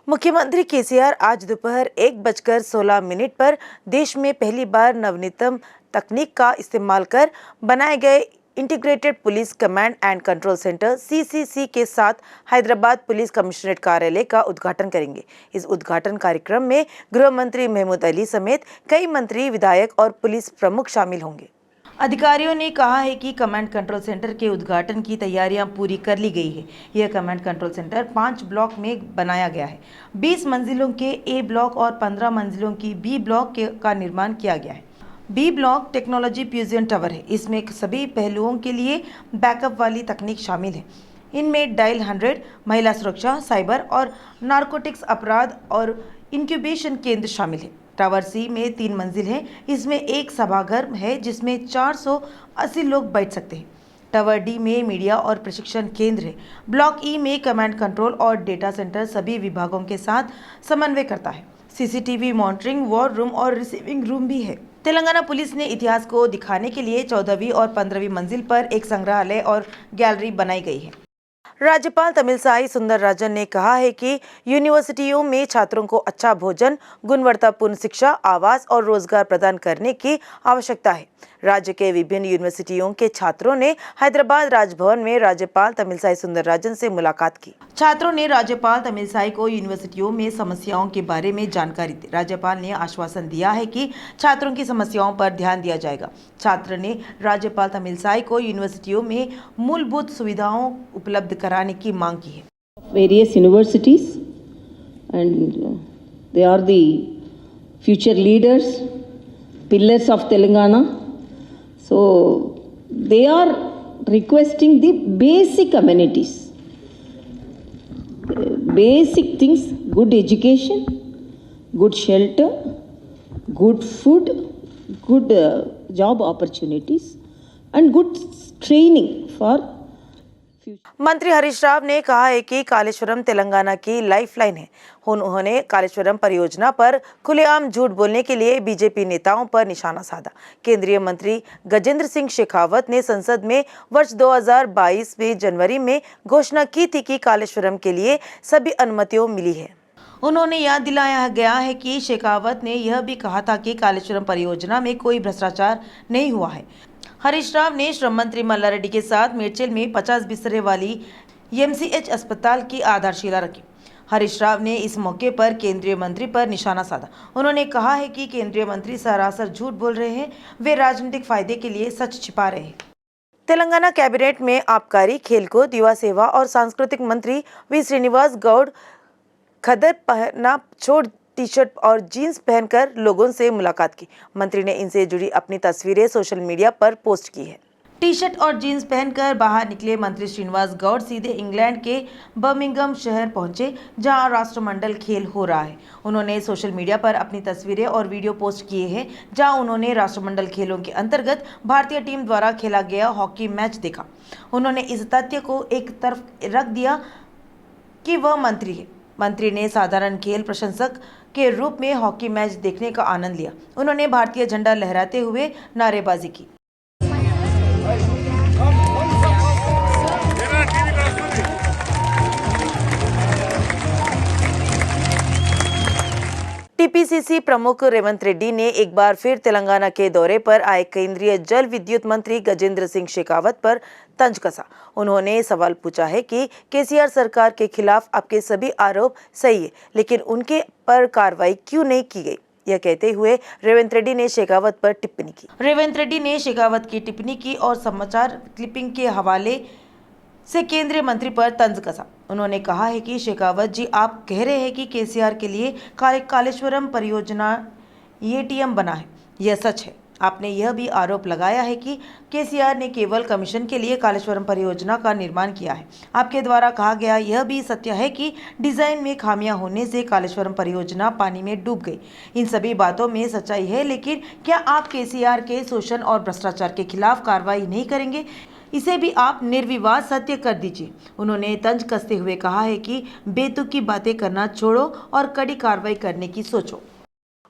मुख्यमंत्री केसीआर आज दोपहर 1:16 पर देश में पहली बार नवीनतम तकनीक का इस्तेमाल कर बनाए गए integrated police command and control centre (CCC) के साथ हैदराबाद पुलिस कमिश्नरेट कार्यालय का उद्घाटन करेंगे। इस उद्घाटन कार्यक्रम में गृह मंत्री महमूद अली समेत कई मंत्री, विधायक और पुलिस प्रमुख शामिल होंगे। अधिकारियों ने कहा है कि कमांड कंट्रोल सेंटर के उद्घाटन की तैयारियां पूरी कर ली गई है। यह कमांड कंट्रोल सेंटर 5 ब्लॉक में बनाया गया है। 20 मंजिलों के ए ब्लॉक और 15 मंजिलों की बी ब्लॉक का निर्माण किया गया है। B block technology fusion tower है। इसमें सभी पहलुओं के लिए बैकअप वाली तकनीक शामिल है। इनमें डायल 100, महिला सुरक्षा, साइबर और नारकोटिक्स अपराध और इंक्यूबेशन केंद्र शामिल है। टावर सी में 3 मंजिल है। इसमें एक सभागार है जिसमें 480 लोग बैठ सकते हैं। टावर डी में मीडिया और प्रशिक्षण केंद्र है। ब्लॉक ई में कमांड कंट्रोल और डेटा सेंटर सभी विभागों के साथ समन्वय करता है। CCTV मॉनिटरिंग, वॉर रूम और रिसीविंग रूम भी है। तेलंगाना पुलिस ने इतिहास को दिखाने के लिए 14वीं और 15वीं मंजिल पर एक संग्रहालय और गैलरी बनाई गई है। राज्यपाल तमिलसाई सुंदरराजन ने कहा है कि यूनिवर्सिटियों में छात्रों को अच्छा भोजन, गुणवत्तापूर्ण शिक्षा, आवास और रोजगार प्रदान करने की आवश्यकता है। राज्य के विभिन्न यूनिवर्सिटियों के छात्रों ने हैदराबाद राजभवन में राज्यपाल तमिलसाई सुंदरराजन से मुलाकात की। छात्रों ने राज्यपाल तमिलसाई को यूनिवर्सिटियों में समस्याओं के बारे में जानकारी दी। राज्यपाल ने आश्वासन दिया है कि छात्रों की समस्याओं पर ध्यान दिया जाएगा। छात्र ने राज्यपाल तमिलसाई को यूनिवर्सिटियों में मूलभूत सुविधाओं उपलब्ध कराने की मांग की है। Various universities and they are the future leaders, pillars of Telangana. So they are requesting the basic amenities, basic things: good education, good shelter, good food, good job opportunities, and good training for मंत्री हरीश राव ने कहा है कि कालेश्वरम तेलंगाना की lifeline है। उन्होंने कालेश्वरम परियोजना पर खुलेआम झूठ बोलने के लिए बीजेपी नेताओं पर निशाना साधा। केंद्रीय मंत्री गजेंद्र सिंह शेखावत ने संसद में वर्ष 2022 में जनवरी में घोषणा की थी कि कालेश्वरम के लिए सभी अनुमतियां मिली है। उन्होंने याद दिलाया गया है कि शेखावत ने यह भी कहा था कि कालेश्वरम परियोजना में कोई भ्रष्टाचार नहीं हुआ है। हरीश राव ने श्रम मंत्री मल्ला रेड्डी के साथ मेडचल में 50 बिस्तरे वाली MCH अस्पताल की आधारशिला रखी। हरीश राव ने इस मौके पर केंद्रीय मंत्री पर निशाना साधा। उन्होंने कहा है कि केंद्रीय मंत्री सरासर झूठ बोल रहे हैं। वे राजनीतिक फायदे के लिए सच छिपा रहे हैं। तेलंगाना कैबिनेट में आबकारी, खेलकूद, युवा सेवा और सांस्कृतिक मंत्री वी श्रीनिवास गौड़ खदर पहनना छोड़ टी-शर्ट और जीन्स पहनकर लोगों से मुलाकात की। मंत्री ने इनसे जुड़ी अपनी तस्वीरें सोशल मीडिया पर पोस्ट की है। टी-शर्ट और जीन्स पहनकर बाहर निकले मंत्री श्रीनिवास गौड़ सीधे इंग्लैंड के बर्मिंघम शहर पहुंचे, जहां राष्ट्रमंडल खेल हो रहा है। उन्होंने सोशल मीडिया पर अपनी तस्वीरें और वीडियो पोस्ट किए हैं, जहां उन्होंने राष्ट्रमंडल खेलों के अंतर्गत भारतीय टीम द्वारा खेला गया हॉकी मैच देखा। उन्होंने इस तथ्य को एक तरफ रख दिया कि वह मंत्री है। मंत्री ने साधारण खेल प्रशंसक के रूप में हॉकी मैच देखने का आनंद लिया। उन्होंने भारतीय झंडा लहराते हुए नारेबाजी की। TPCC प्रमुख रेवंत रेड्डी ने एक बार फिर तेलंगाना के दौरे पर आए केंद्रीय जल विद्युत मंत्री गजेंद्र सिंह शेखावत पर तंज कसा। उन्होंने सवाल पूछा है कि केसीआर सरकार के खिलाफ आपके सभी आरोप सही है, लेकिन उनके पर कार्रवाई क्यों नहीं की गई। यह कहते हुए रेवंत रेड्डी ने शेखावत पर टिप्पणी की। रेवंत रेड्डी ने शेखावत की टिप्पणी की और समाचार क्लिपिंग के हवाले से केंद्रीय मंत्री पर तंज कसा। उन्होंने कहा है कि शेखावत जी, आप कह रहे हैं कि केसीआर के लिए कालेश्वरम परियोजना ATM बना है। यह सच है। आपने यह भी आरोप लगाया है कि केसीआर ने केवल कमीशन के लिए कालेश्वरम परियोजना का निर्माण किया है। आपके द्वारा कहा गया यह भी सत्य है कि डिजाइन में खामियां होने से कालेश्वरम परियोजना पानी में डूब गई। इन सभी बातों में सच्चाई है, लेकिन क्या आप केसीआर के शोषण और भ्रष्टाचार के खिलाफ कार्रवाई नहीं करेंगे? इसे भी आप निर्विवाद सत्य कर दीजिए। उन्होंने तंज कसते हुए कहा है कि बेतुकी बातें करना छोड़ो और कड़ी कार्रवाई करने की सोचो।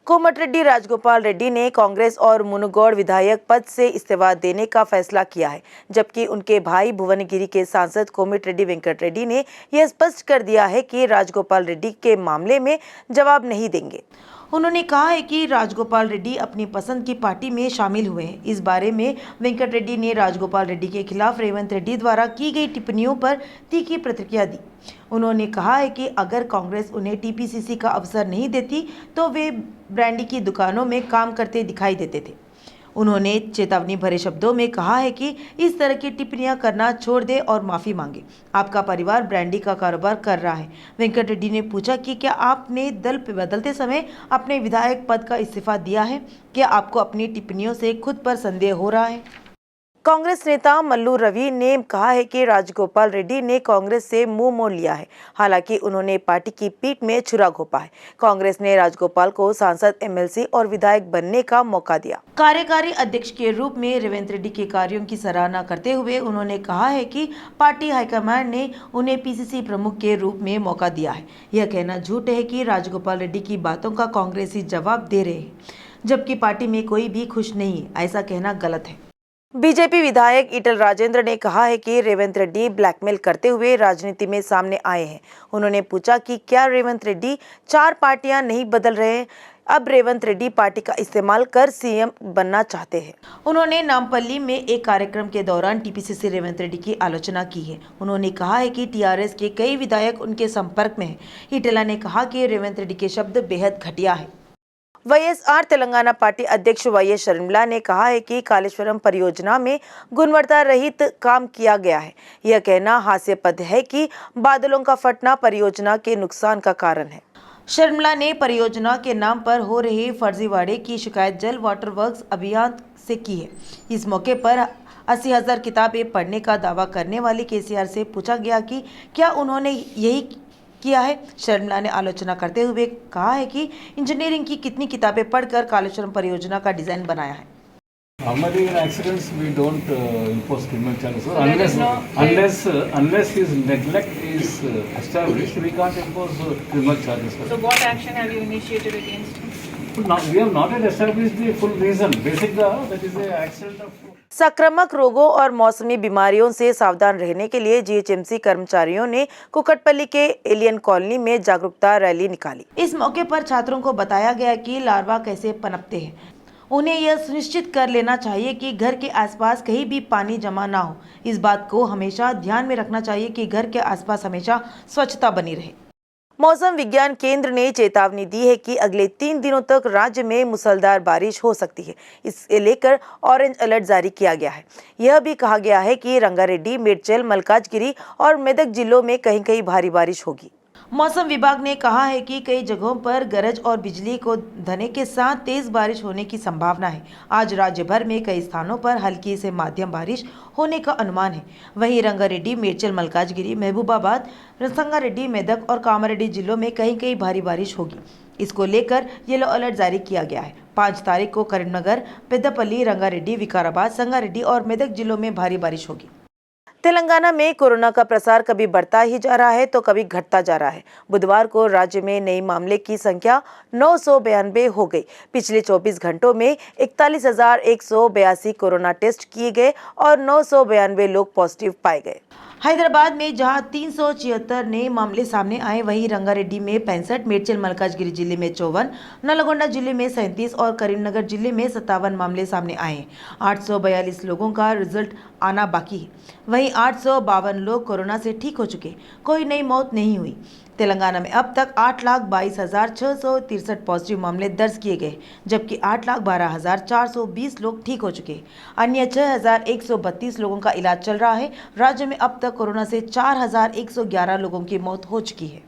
कोमटिरेड्डी राजगोपाल रेड्डी ने कांग्रेस और मुनुगोड विधायक पद से इस्तीफा देने का फैसला किया है, जबकि उनके भाई भुवनगिरी के सांसद कोमटिरेड्डी वेंकट रेड्डी ने यह स्पष्ट कर दिया है कि राजगोपाल रेड्डी के मामले में जवाब नहीं देंगे। उन्होंने कहा है कि राजगोपाल रेड्डी अपनी पसंद की पार्टी में शामिल हुए हैं। इस बारे में वेंकट रेड्डी ने राजगोपाल रेड्डी के खिलाफ रेवंत रेड्डी द्वारा की गई टिप्पणियों पर तीखी प्रतिक्रिया दी। उन्होंने कहा है कि अगर कांग्रेस उन्हें टीपीसीसी का अवसर नहीं देती तो वे ब्रांडी की दुकानों में काम करते दिखाई देते थे। उन्होंने चेतावनी भरे शब्दों में कहा है कि इस तरह की टिप्पणियां करना छोड़ दे और माफ़ी मांगे। आपका परिवार ब्रांडी का कारोबार कर रहा है। वेंकट रेड्डी ने पूछा कि क्या आपने दल बदलते समय अपने विधायक पद का इस्तीफा दिया है? क्या आपको अपनी टिप्पणियों से खुद पर संदेह हो रहा है? कांग्रेस नेता मल्लू रवि ने कहा है कि राजगोपाल रेड्डी ने कांग्रेस से मुंह मोड़ लिया है। हालांकि उन्होंने पार्टी की पीठ में छुरा घोंपा है। कांग्रेस ने राजगोपाल को सांसद, एमएलसी और विधायक बनने का मौका दिया। कार्यकारी अध्यक्ष के रूप में रेवंत रेड्डी के कार्यों की सराहना करते हुए उन्होंने कहा है कि पार्टी हाईकमान ने उन्हें पीसीसी प्रमुख के रूप में मौका दिया है। यह कहना झूठ है कि राजगोपाल रेड्डी की बातों का कांग्रेसी जवाब दे रहे हैं, जबकि पार्टी में कोई भी खुश नहीं है। ऐसा कहना गलत है। बीजेपी विधायक ईटल राजेंद्र ने कहा है कि रेवंत रेड्डी ब्लैकमेल करते हुए राजनीति में सामने आए हैं। उन्होंने पूछा कि क्या रेवंत रेड्डी 4 पार्टियां नहीं बदल रहे हैं? अब रेवंत रेड्डी पार्टी का इस्तेमाल कर सीएम बनना चाहते हैं। उन्होंने नामपल्ली में एक कार्यक्रम के दौरान टीपीसीसी रेवंत रेड्डी की आलोचना की है। उन्होंने कहा है कि टीआरएस के कई विधायक उनके संपर्क में हैं। ईटला ने कहा कि रेवंत रेड्डी के शब्द बेहद घटिया है। वाईएसआर तेलंगाना पार्टी अध्यक्ष वाईएस शर्मिला ने कहा है कि कालेश्वरम परियोजना में गुणवत्ता रहित काम किया गया है। यह कहना हास्यास्पद है कि बादलों का फटना परियोजना के नुकसान का कारण है। शर्मिला ने परियोजना के नाम पर हो रहे फर्जीवाड़े की शिकायत जल वाटर वर्क्स अभियान से की है। इस मौके पर 80,000 किताबें पढ़ने का दावा करने वाले केसीआर से पूछा गया कि क्या उन्होंने यही किया है। शर्मिला ने आलोचना करते हुए कहा है कि इंजीनियरिंग की कितनी किताबें पढ़कर कालेश्वरम परियोजना का डिजाइन बनाया है। Normally in accidents we don't impose criminal charges unless his neglect is established. We can't impose criminal charges. So what action have you initiated against him? We have not yet established the full reason. Basically, that is the accident of. संक्रामक रोगों और मौसमी बीमारियों से सावधान रहने के लिए जीएचएमसी कर्मचारियों ने कुकटपल्ली के एलियन कॉलोनी में जागरूकता रैली निकाली। इस मौके पर छात्रों को बताया गया कि लार्वा कैसे पनपते हैं। उन्हें यह सुनिश्चित कर लेना चाहिए कि घर के आसपास कहीं भी पानी जमा ना हो। इस बात को हमेशा ध्यान में रखना चाहिए कि घर के आसपास हमेशा स्वच्छता बनी रहे। मौसम विज्ञान केंद्र ने चेतावनी दी है कि अगले 3 दिनों तक राज्य में मूसलाधार बारिश हो सकती है। इसे लेकर ऑरेंज अलर्ट जारी किया गया है। यह भी कहा गया है कि रंगारेड्डी, मेडचल, मलकाजगिरी और मेदक जिलों में कहीं कहीं भारी बारिश होगी। मौसम विभाग ने कहा है कि कई जगहों पर गरज और बिजली को धने के साथ तेज बारिश होने की संभावना है। आज राज्य भर में कई स्थानों पर हल्की से मध्यम बारिश होने का अनुमान है। वहीं रंगारेड्डी, मेडचल, मलकाजगिरी, महबूबाबाद, संगारेड्डी, मेदक और कामारेड्डी जिलों में कहीं कहीं भारी बारिश होगी। इसको लेकर येलो अलर्ट जारी किया गया है। 5 तारीख को करीमनगर, पेद्दापल्ली, रंगारेड्डी, विकाराबाद, संगारेड्डी और मेदक जिलों में भारी बारिश होगी। तेलंगाना में कोरोना का प्रसार कभी बढ़ता ही जा रहा है तो कभी घटता जा रहा है। बुधवार को राज्य में नए मामले की संख्या 992 हो गई। पिछले 24 घंटों में 41,182 कोरोना टेस्ट किए गए और 992 लोग पॉजिटिव पाए गए। हैदराबाद में जहां 376 नए मामले सामने आए, वहीं रंगारेड्डी में 65, मेडचल मलकाजगिरी जिले में 54, नलगोंडा जिले में 37 और करीमनगर जिले में 57 मामले सामने आए। 842 लोगों का रिजल्ट आना बाकी है। वहीं 852 लोग कोरोना से ठीक हो चुके, कोई नई मौत नहीं हुई। तेलंगाना में अब तक 8,22,663 पॉजिटिव मामले दर्ज किए गए, जबकि 8,12,420 लोग ठीक हो चुके। अन्य 6,132 लोगों का इलाज चल रहा है। राज्य में अब तक कोरोना से 4,111 लोगों की मौत हो चुकी है।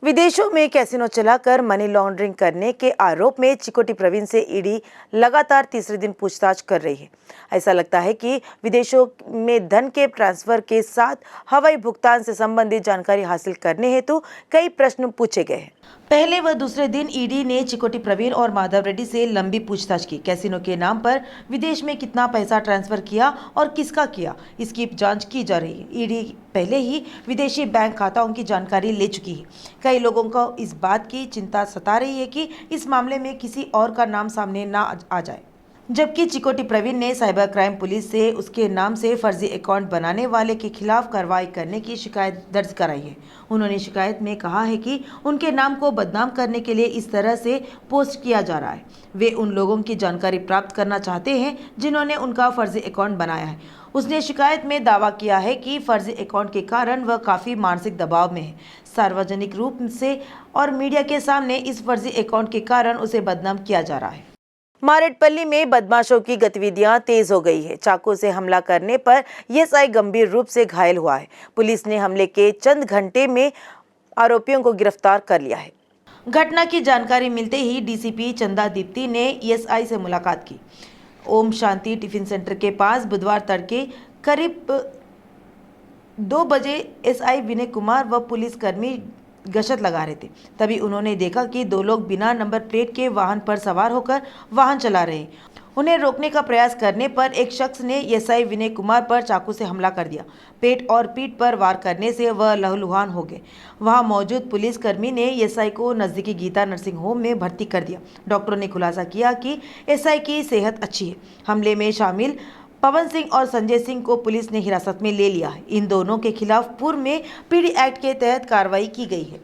विदेशों में कैसीनो चलाकर मनी लॉन्ड्रिंग करने के आरोप में चिकोटी प्रवीण से ईडी लगातार तीसरे दिन पूछताछ कर रही है। ऐसा लगता है कि विदेशों में धन के ट्रांसफर के साथ हवाई भुगतान से संबंधित जानकारी हासिल करने हेतु कई प्रश्न पूछे गए हैं। पहले व दूसरे दिन ईडी ने चिकोटी प्रवीण और माधव रेड्डी से लंबी पूछताछ की। कैसीनो के नाम पर विदेश में कितना पैसा ट्रांसफर किया और किसका किया, इसकी जांच की जा रही है। ईडी पहले ही विदेशी बैंक खाताओं की जानकारी ले चुकी है। कई लोगों को इस बात की चिंता सता रही है कि इस मामले में किसी और का नाम सामने ना आ जाए, जबकि चिकोटी प्रवीण ने साइबर क्राइम पुलिस से उसके नाम से फर्जी अकाउंट बनाने वाले के खिलाफ कार्रवाई करने की शिकायत दर्ज कराई है। उन्होंने शिकायत में कहा है कि उनके नाम को बदनाम करने के लिए इस तरह से पोस्ट किया जा रहा है। वे उन लोगों की जानकारी प्राप्त करना चाहते हैं जिन्होंने उनका फर्जी अकाउंट बनाया है। उसने शिकायत में दावा किया है कि फर्जी अकाउंट के कारण वह काफ़ी मानसिक दबाव में है। सार्वजनिक रूप से और मीडिया के सामने इस फर्जी अकाउंट के कारण उसे बदनाम किया जा रहा है। मारेडपल्ली में बदमाशों की गतिविधियां तेज हो गई है। चाकू से हमला करने पर एएसआई गंभीर रूप से घायल हुआ है। पुलिस ने हमले के चंद घंटे में आरोपियों को गिरफ्तार कर लिया है। घटना की जानकारी मिलते ही डीसीपी चंदा दीप्ति ने एएसआई से मुलाकात की। ओम शांति टिफिन सेंटर के पास बुधवार तड़के करीब 2 बजे एसआई विनय कुमार व पुलिसकर्मी गश्त लगा रहे थे। तभी उन्होंने देखा कि 2 लोग बिना नंबर प्लेट के वाहन पर सवार होकर वाहन चला रहे हैं। उन्हें रोकने का प्रयास करने पर एक शख्स ने एसआई विनय कुमार पर चाकू से हमला कर दिया। पेट और पीठ पर वार करने से वह लहूलुहान हो गए। वहां मौजूद पुलिसकर्मी ने एसआई को नजदीकी गीता नर्सिंग होम में भर्ती कर दिया। डॉक्टरों ने खुलासा किया कि एसआई की सेहत अच्छी है। हमले में शामिल पवन सिंह और संजय सिंह को पुलिस ने हिरासत में ले लिया है। इन दोनों के खिलाफ पूर्व में पीडी एक्ट के तहत कार्रवाई की गई है।